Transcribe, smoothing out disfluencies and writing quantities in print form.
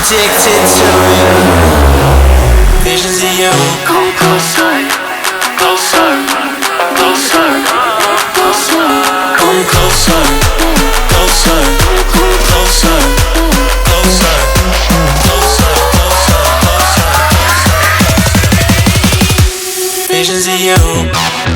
addicted to it. Visions of you. Come closer, closer, closer, closer. Come closer, closer, closer, closer, closer, closer, closer. Visions of you.